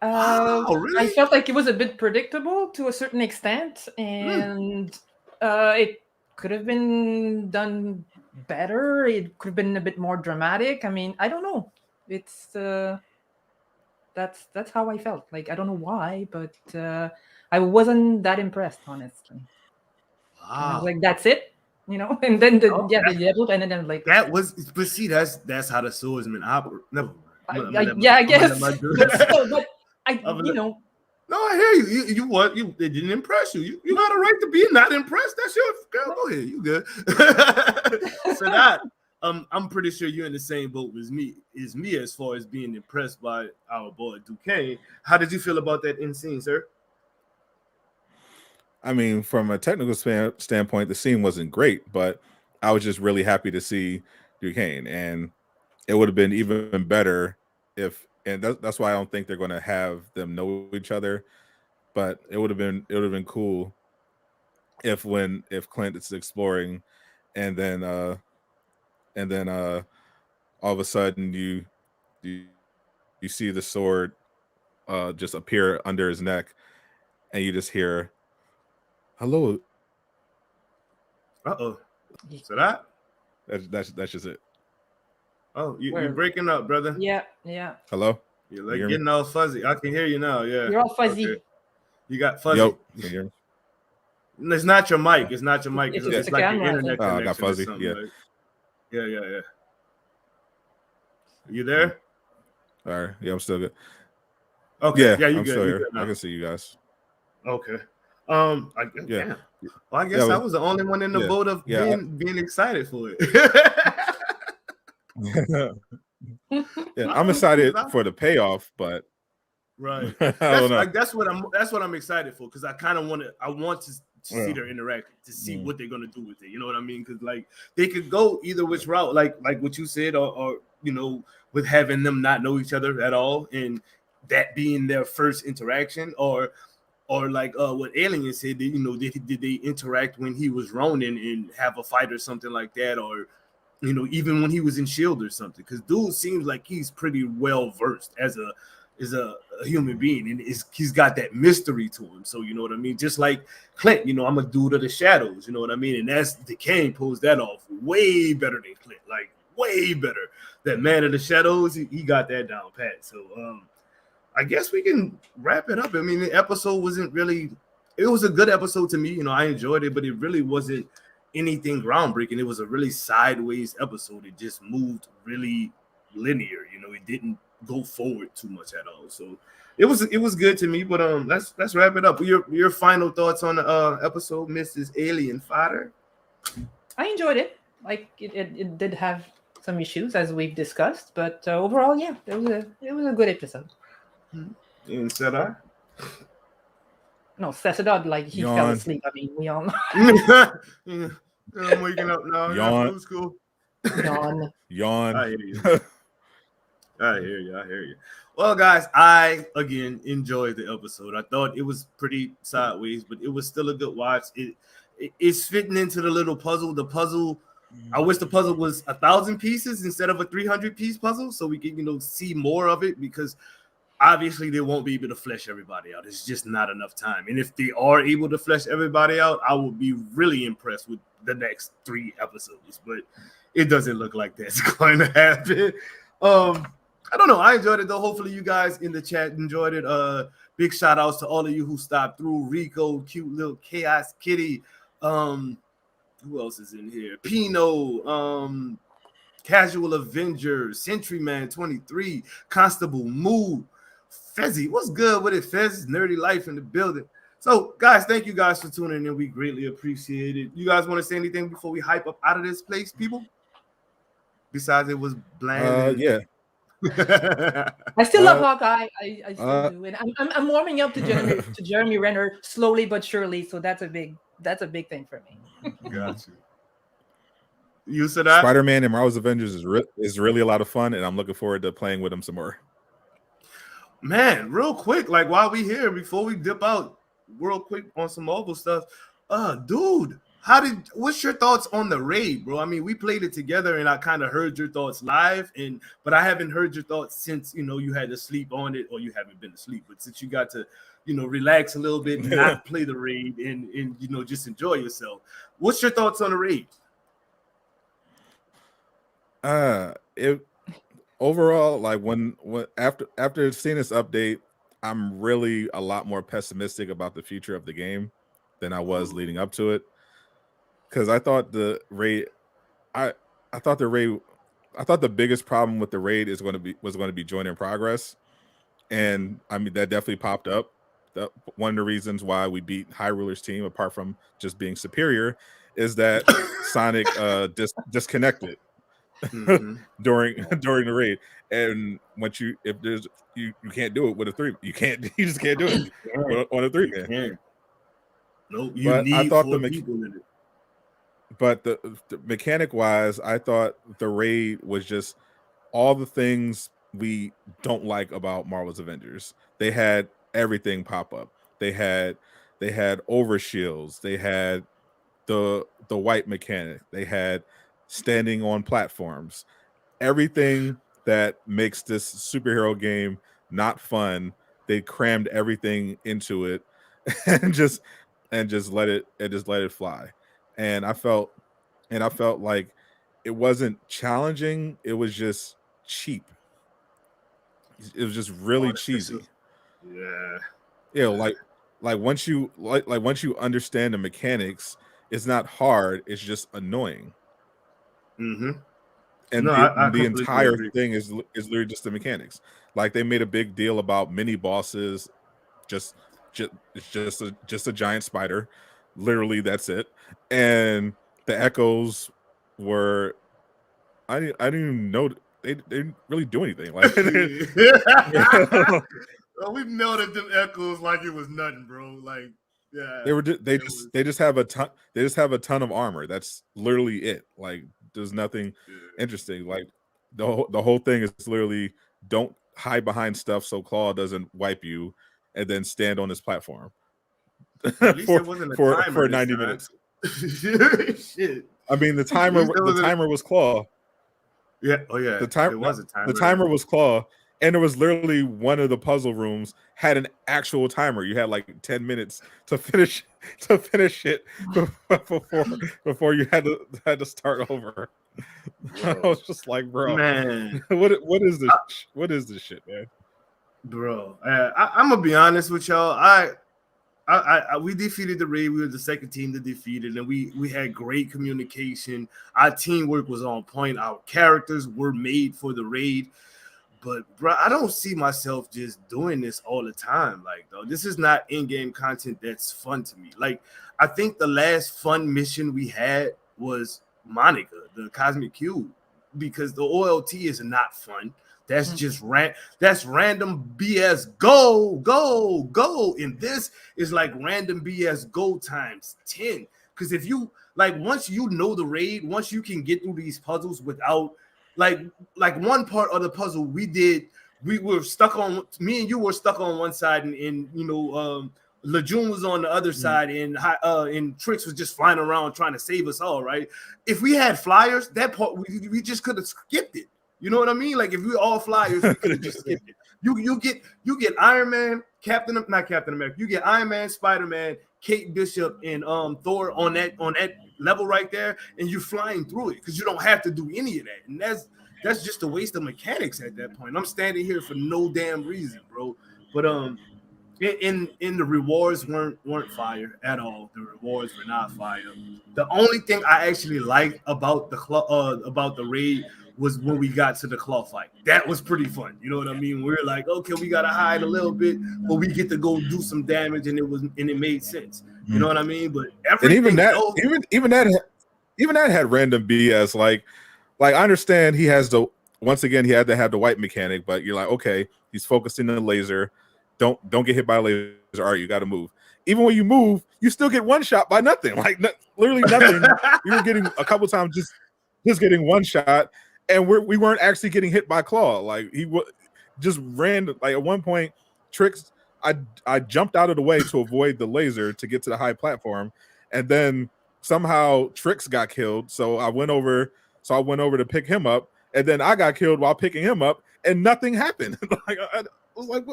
Oh, really? I felt like it was a bit predictable to a certain extent, and it could have been done better. It could have been a bit more dramatic. I mean, I don't know. It's that's how I felt. Like, I don't know why, but I wasn't that impressed, honestly. I was like, that's it, you know. And then the devil, and then I'm like, that was. But see, that's how the Swordsman operate. Never mind. I guess. But you know. No, I hear you. It didn't impress you. You got a right to be not impressed. That's your girl. Go ahead. You good. So that I'm pretty sure you're in the same boat as me as far as being impressed by our boy Duquesne. How did you feel about that in scene, sir? I mean, from a technical standpoint, the scene wasn't great, but I was just really happy to see Duquesne, and it would have been even better if. And that's why I don't think they're going to have them know each other. But it would have been cool if Clint is exploring, and then all of a sudden you see the sword just appear under his neck, and you just hear, "Hello." Uh-oh. So that's just it. Oh, you're breaking up, brother. Yeah. Hello? You're like getting all fuzzy. I can hear you now. Yeah. You're all fuzzy. Okay. You got fuzzy. Yo, can you hear me? It's not your mic. It's not your mic. It's It's the like camera, your internet connection. I got fuzzy. Or Yeah. like. Yeah. You there? All right. Yeah, I'm still good. Okay. Yeah, I'm still here. I can see you guys. Okay. Well, I guess I was the only one in the boat of being excited for it. I'm excited for the payoff, but right. I don't know. That's what I'm excited for, because I kind of want to see their interaction, to see what they're gonna do with it. You know what I mean? Because like they could go either which route, like what you said, or you know, with having them not know each other at all, and that being their first interaction, or like what Alien said, you know, did they interact when he was Ronin and have a fight or something like that, or you know, even when he was in Shield or something, because dude seems like he's pretty well versed as a a human being, and he's got that mystery to him. So you know what I mean. Just like Clint, you know, I'm a dude of the shadows. You know what I mean, and that's the King pulls that off way better than Clint, like way better. That man of the shadows, he got that down pat. So I guess we can wrap it up. I mean, the episode wasn't really. It was a good episode to me. You know, I enjoyed it, but it really wasn't anything groundbreaking. It was a really sideways episode. It just moved really linear. You know, it didn't go forward too much at all. So it was good to me. But let's wrap it up. Your final thoughts on the episode, Mrs. Alien Fodder? I enjoyed it. Like it did have some issues as we've discussed, but overall, yeah, it was a good episode. And Sadot? No, Sadot, like he fell asleep. I mean, we all know. Yeah, I'm waking up now. Yawn. It was cool. Yawn. I hear you. I hear you. Well, guys, I again enjoyed the episode. I thought it was pretty sideways, but it was still a good watch. It's fitting into the little puzzle. The puzzle, I wish the puzzle was 1,000 pieces instead of a 300-piece puzzle, so we can, you know, see more of it, because obviously they won't be able to flesh everybody out. It's just not enough time. And if they are able to flesh everybody out, I will be really impressed with the next 3 episodes. But it doesn't look like that's going to happen. I don't know. I enjoyed it though. Hopefully you guys in the chat enjoyed it. Big shout outs to all of you who stopped through. Rico, cute little Chaos Kitty. Who else is in here? Pino, Casual Avenger, Sentryman 23, Constable Moo, Fezzy. What's good with it, Fez? Nerdy Life in the building. So, guys, thank you guys for tuning in. We greatly appreciate it. You guys want to say anything before we hype up out of this place, people? Besides, it was bland. Yeah. I still love Hawkeye. I still do, and I'm warming up to Jeremy Renner slowly but surely. So that's a big thing for me. Got you. You said that Spider-Man and Marvel's Avengers is really a lot of fun, and I'm looking forward to playing with them some more. Man, real quick, like while we here, before we dip out, real quick on some Marvel stuff. Dude, what's your thoughts on the raid, bro? I mean, we played it together and I kind of heard your thoughts live, but I haven't heard your thoughts since, you know, you had to sleep on it, or you haven't been asleep, but since you got to, you know, relax a little bit and not play the raid and you know, just enjoy yourself. What's your thoughts on the raid? Overall, like when after seeing this update, I'm really a lot more pessimistic about the future of the game than I was leading up to it. Because I thought the raid, I thought the biggest problem with the raid was going to be join in progress, and I mean that definitely popped up. One of the reasons why we beat High Ruler's team, apart from just being superior, is that Sonic disconnected during the raid. And once you can't do it with a 3, you just can't do it on a 3 man. Nope, you need 4 people in it. But the mechanic wise, I thought the raid was just all the things we don't like about Marvel's Avengers. They had everything pop up. They had overshields. They had the white mechanic. They had standing on platforms. Everything that makes this superhero game not fun, they crammed everything into it and just let it fly. And I felt like it wasn't challenging, it was just cheap. It was just really cheesy. Yeah, like once you understand the mechanics, it's not hard, it's just annoying. And the entire thing is literally just the mechanics. Like they made a big deal about mini bosses, it's just a giant spider. Literally, that's it. And the echoes were, I didn't even know they didn't really do anything. Like, well, we melted them echoes like it was nothing, bro. Like, yeah, they just have a ton. They just have a ton of armor. That's literally it. Like, there's nothing interesting. Like, the whole thing is literally don't hide behind stuff so Claw doesn't wipe you, and then stand on this platform. At least it wasn't a timer for 90 minutes. Shit. I mean, the timer was Claw. Yeah. Oh yeah. The timer was a timer. The timer was Claw, and there was literally one of the puzzle rooms had an actual timer. You had like 10 minutes to finish it before you had to start over. I was just like, bro, Man, what is this? What is this shit, man? bro, I'm gonna be honest with y'all. We defeated the raid. We were the second team to defeat it, and we had great communication. Our teamwork was on point. Our characters were made for the raid. But bro, I don't see myself just doing this all the time. Like, though, this is not in-game content that's fun to me. Like, I think the last fun mission we had was Monica, the Cosmic Cube, because the OLT is not fun. That's just that's random BS. Go. And this is like random BS go times 10. Because if you like, once you know the raid, once you can get through these puzzles without like one part of the puzzle we were stuck on, me and you were stuck on one side, and Lejeune was on the other side, and Trix was just flying around trying to save us all, right? If we had flyers, that part we just could have skipped it. You know what I mean? Like if we were all flyers, we could have just skipped it. You get Iron Man, not Captain America. You get Iron Man, Spider-Man, Kate Bishop, and Thor on that level right there, and you're flying through it because you don't have to do any of that. And that's just a waste of mechanics at that point. I'm standing here for no damn reason, bro. But in the rewards weren't fire at all. The rewards were not fire. The only thing I actually liked about the raid was when we got to the claw fight. That was pretty fun. You know what I mean? We were like, okay, we gotta hide a little bit, but we get to go do some damage, and it made sense. You know what I mean? But everything even that had random BS. Like I understand he had to have the white mechanic, but you're like, okay, he's focusing on the laser. Don't get hit by a laser. All right, you got to move. Even when you move, you still get one shot by nothing. Like literally nothing. We were getting a couple times just getting one shot, and we weren't actually getting hit by claw. Like he just ran. Like at one point, Trix, I jumped out of the way to avoid the laser to get to the high platform, and then somehow Trix got killed. So I went over to pick him up, and then I got killed while picking him up, and nothing happened. Like I was like,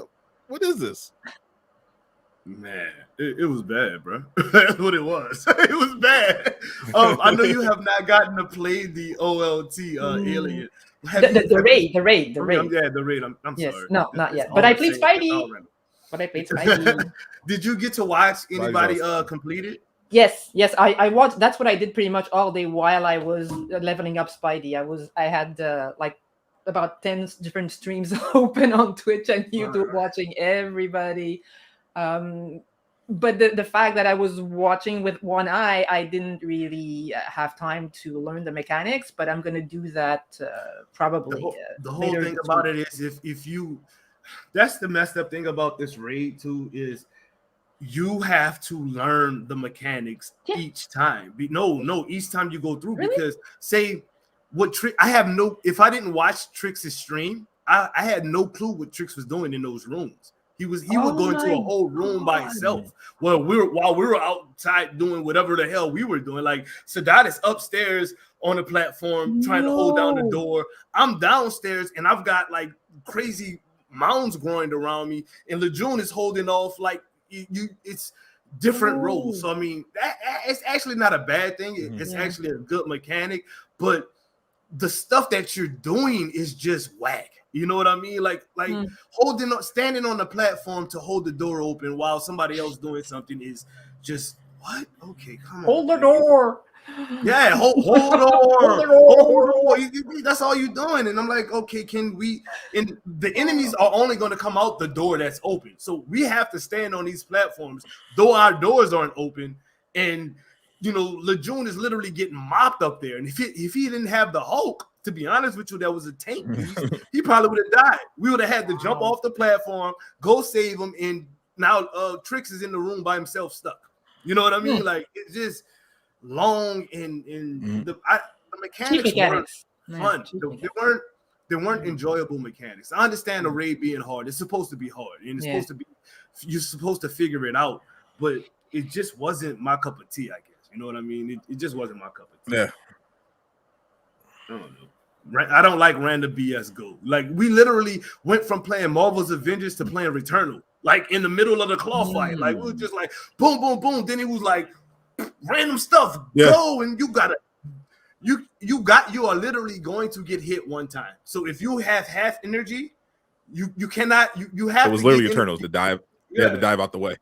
what is this? Man, it was bad, bro. That's what it was. It was bad. I know you have not gotten to play the OLT Alien. The raid. Yeah, the raid. I'm yes, sorry. No, not yet. But I played Spidey. Did you get to watch anybody complete it? Yes. I watched. That's what I did pretty much all day while I was leveling up Spidey. I had like about 10 different streams open on Twitch and YouTube, watching everybody. But the fact that I was watching with one eye, I didn't really have time to learn the mechanics. But I'm gonna do that probably. The whole thing about it is if you, that's the messed up thing about this raid too, is you have to learn the mechanics each time. No, each time you go through, because say what trick if I didn't watch Trix's stream, I had no clue what Trix was doing in those rooms. He would go into a whole room by himself. While we were outside doing whatever the hell we were doing. Like Sadot is upstairs on the platform trying to hold down the door. I'm downstairs and I've got like crazy mounds growing around me, and Lejeune is holding off like it's different roles. So I mean, it's actually not a bad thing. It's actually a good mechanic, but the stuff that you're doing is just whack. You know what I mean? Like standing on the platform to hold the door open while somebody else doing something is just what? Okay, come on. Hold the door. Yeah, hold on. That's all you're doing. And I'm like, okay, can we? And the enemies are only going to come out the door that's open. So we have to stand on these platforms, though our doors aren't open. And Lejeune is literally getting mopped up there. And if he didn't have the Hulk, to be honest with you, that was a tank piece, he probably would have died. We would have had to jump off the platform, go save him, and now Trix is in the room by himself stuck. You know what I mean? Like, it's just long and the mechanics weren't fun. They weren't enjoyable mechanics. I understand the raid being hard. It's supposed to be hard, and it's supposed to be, you're supposed to figure it out, but it just wasn't my cup of tea, I guess. You know what I mean? It just wasn't my cup of tea. Yeah. I don't know. I don't like random BS Go. Like we literally went from playing Marvel's Avengers to playing Returnal, like in the middle of the claw fight. Like we were just like boom, boom, boom. Then it was like random stuff go, and you are literally going to get hit one time. So if you have half energy, you cannot. You have. It was literally Eternals to dive. You had to dive out the way.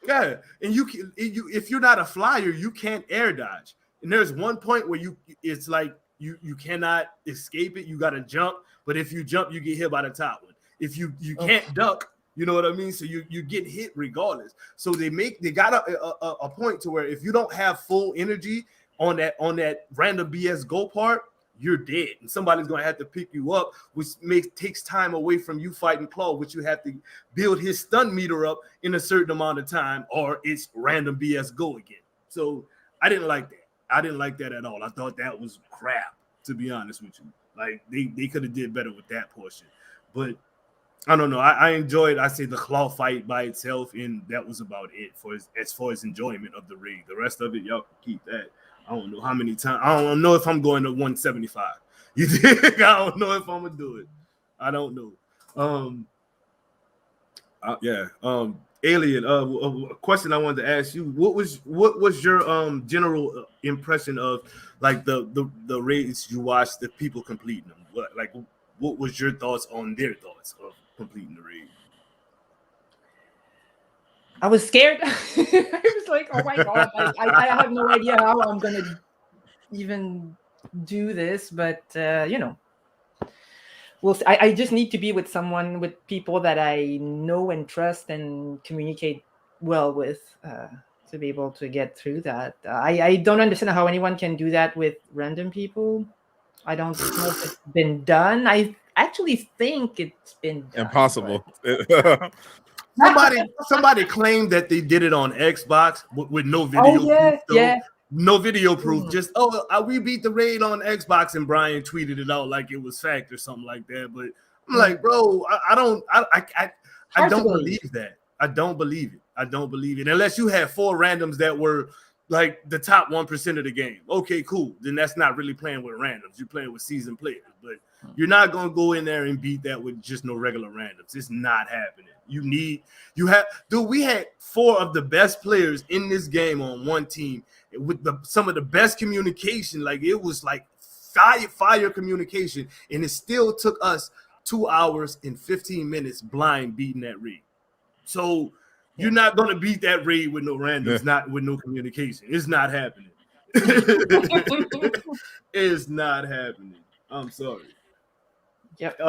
Yeah, and if you're not a flyer, you can't air dodge. And there's one point where it's like you cannot escape it. You got to jump, but if you jump, you get hit by the top one. If you can't duck, you know what I mean. So you get hit regardless. So they got a point to where if you don't have full energy on that random BS Go part, you're dead, and somebody's gonna have to pick you up, which takes time away from you fighting Claw, which you have to build his stun meter up in a certain amount of time, or it's random BS Go again. So I didn't like that. I didn't like that at all. I thought that was crap, to be honest with you. Like they could have did better with that portion, but I don't know. I enjoyed, I say, the Claw fight by itself, and that was about it as far as enjoyment of the raid. The rest of it, y'all can keep that. I don't know how many times. I don't know if I'm going to 175. You think? I don't know if I'm gonna do it. I don't know. Alien. A question I wanted to ask you. What was your general impression of like the raids you watched, the people completing them? What was your thoughts on their thoughts of completing the raid? I was scared. I was like, oh my God, I have no idea how I'm going to even do this. But, I just need to be with people that I know and trust and communicate well with to be able to get through that. I don't understand how anyone can do that with random people. I don't know if it's been done. I actually think it's been done. Impossible. Somebody claimed that they did it on Xbox with no video. No video proof. Just we beat the raid on Xbox, and Brian tweeted it out like it was fact or something like that. But I'm like, bro, I don't believe that. I don't believe it unless you have 4 randoms that were like the top 1% of the game. Okay, cool. Then that's not really playing with randoms. You're playing with seasoned players, but you're not gonna go in there and beat that with just no regular randoms. It's not happening. We had 4 of the best players in this game on one team with some of the best communication. Like it was like fire communication, and it still took us 2 hours and 15 minutes blind beating that raid. So you're not gonna beat that raid with no randoms, not with no communication. It's not happening. It's not happening. I'm sorry. Yep.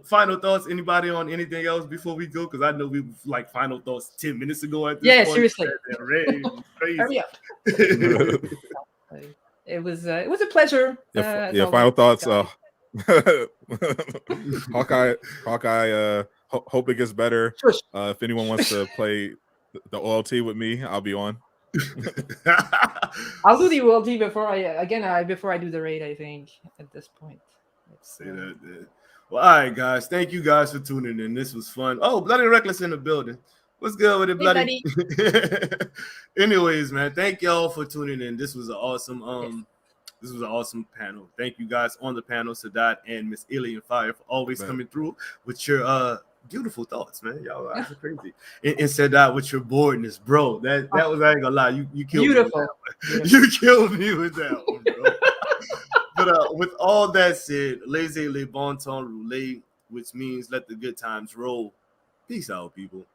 Final thoughts. Anybody on anything else before we go? Because I know we like final thoughts 10 minutes ago. At this point. Seriously. Crazy. Hurry up. It was a pleasure. Final thoughts. Hawkeye. Hope it gets better. If anyone wants to play the OLT with me, I'll be on. I'll do the OLT before I do the raid. I think at this point. Let's say that. Well, all right, guys. Thank you guys for tuning in. This was fun. Oh, Bloody Reckless in the building. What's good with it, Bloody? Anyways, man, thank y'all for tuning in. This was an awesome This was an awesome panel. Thank you guys on the panel, Sadot and Miss Alien Fire, for always coming through with your beautiful thoughts, man. Y'all are crazy. And Sadot with your boredness, bro. That was, I ain't gonna lie, you killed beautiful. me. You killed me with that one, bro. But with all that said, laissez les bon temps rouler, which means let the good times roll. Peace out, people.